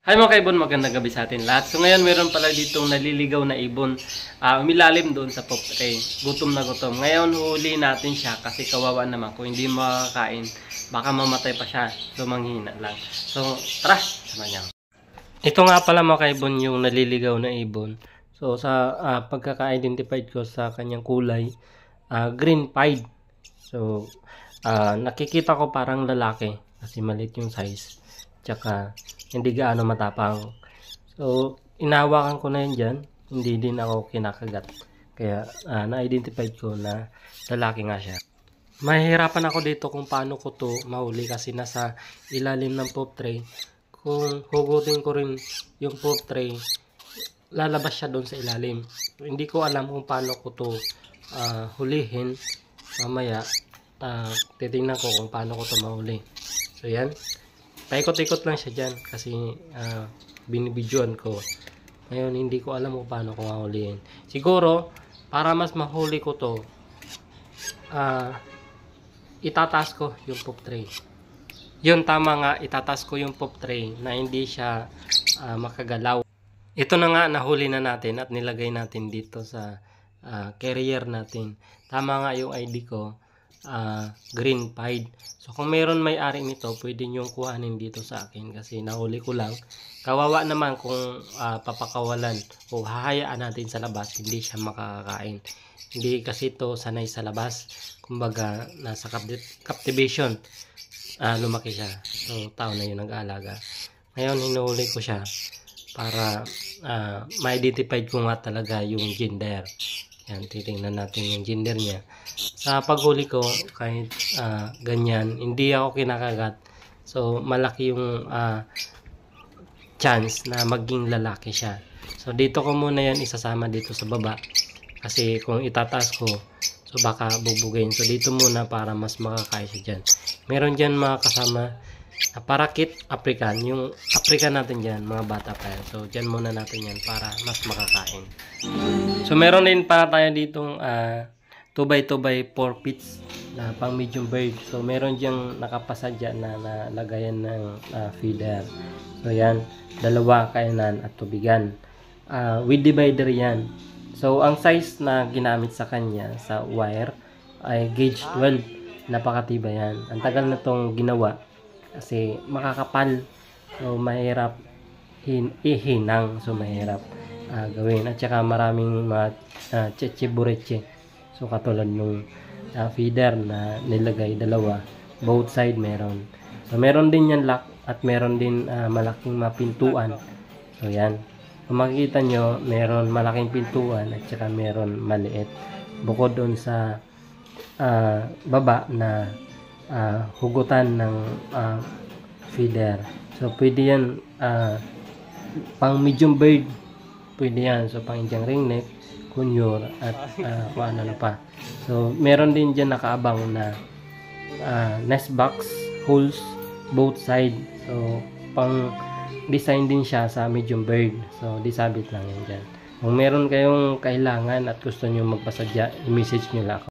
Hi mga kaibon, magandang gabi sa atin lahat. So ngayon meron pala ditong naliligaw na ibon. Umilalim doon sa pop tray. Gutom na gutom. Ngayon huli natin siya kasi kawawa naman. Kung hindi makakain, baka mamatay pa siya. So manghina lang. So tara, sama niya. Ito nga pala mga kaibon yung naliligaw na ibon. So sa pagkaka-identified ko sa kanyang kulay, green pied. So nakikita ko parang lalaki kasi maliit yung size. Tsaka hindi gaano matapang. So inawakan ko na yun dyan. Hindi din ako kinakagat. Kaya na-identified ko na lalaki nga siya. Mahihirapan ako dito kung paano ko to mahuli kasi nasa ilalim ng pop tray. Kung hugutin ko rin yung pop tray, lalabas siya doon sa ilalim. So, hindi ko alam kung paano ko to hulihin. Mamaya titingnan ko kung paano ko to mahuli. So yan. Paikot-ikot lang siya dyan kasi binibidyoan ko. Ngayon hindi ko alam kung paano ko mahulihin. Siguro para mas mahuli ko to, itataas ko yung pop tray. Yun, tama nga, itataas ko yung pop tray na hindi siya makagalaw. Ito na nga, nahuli na natin at nilagay natin dito sa carrier natin. Tama nga yung ID ko, green pied. So kung meron may-ari nito, pwede nyo kuhanin dito sa akin kasi nahuli ko lang. Kawawa naman kung papakawalan o hahayaan natin sa labas, hindi siya makakakain. Hindi kasi ito sanay sa labas. Kumbaga nasa captivation, lumaki siya. So tao na yun nag-aalaga. Ngayon hinuhuli ko siya para ma-identify ko nga talaga yung gender. Yan, titingnan natin yung gender niya. Sa paghuli ko, kahit ganyan, hindi ako kinakagat. So, malaki yung chance na maging lalaki siya. So, dito ko muna yan isasama dito sa baba. Kasi kung itataas ko, so baka bubugayin. So, dito muna para mas makakaya siya dyan. Meron dyan mga kasama na parakit African. Yung African natin dyan, mga bata pa yan. So, dyan muna natin yan para mas makakain. So meron din pa tayo ditong 2x2x4 pits na pang medium bird. So meron diyang nakapasadya na nalagayan ng feeder. So yan, dalawa, kainan at tubigan. With divider yan. So ang size na ginamit sa kanya sa wire ay gauge 12. Napakatiba yan. Ang tagal na tong ginawa kasi makakapal. So mahirap ihinang. So mahirap gawin, at saka maraming mga cheche-bureche. So katulad nung feeder na nilagay dalawa, both side meron. So meron din yan lock at meron din malaking mapintuan. So yan, kung makikita nyo, meron malaking pintuan at saka meron maliit. Bukod doon sa baba na hugutan ng feeder. So pwede yan pang medium bird, pwede yan. So pang Indian ringneck, kunyor at kung ano na pa. So meron din dyan nakaabang na nest box holes both side. So pang design din siya sa medium bird. So disabit lang yan dyan. Kung meron kayong kailangan at gusto nyo magpasadya, i-message nyo lang ako.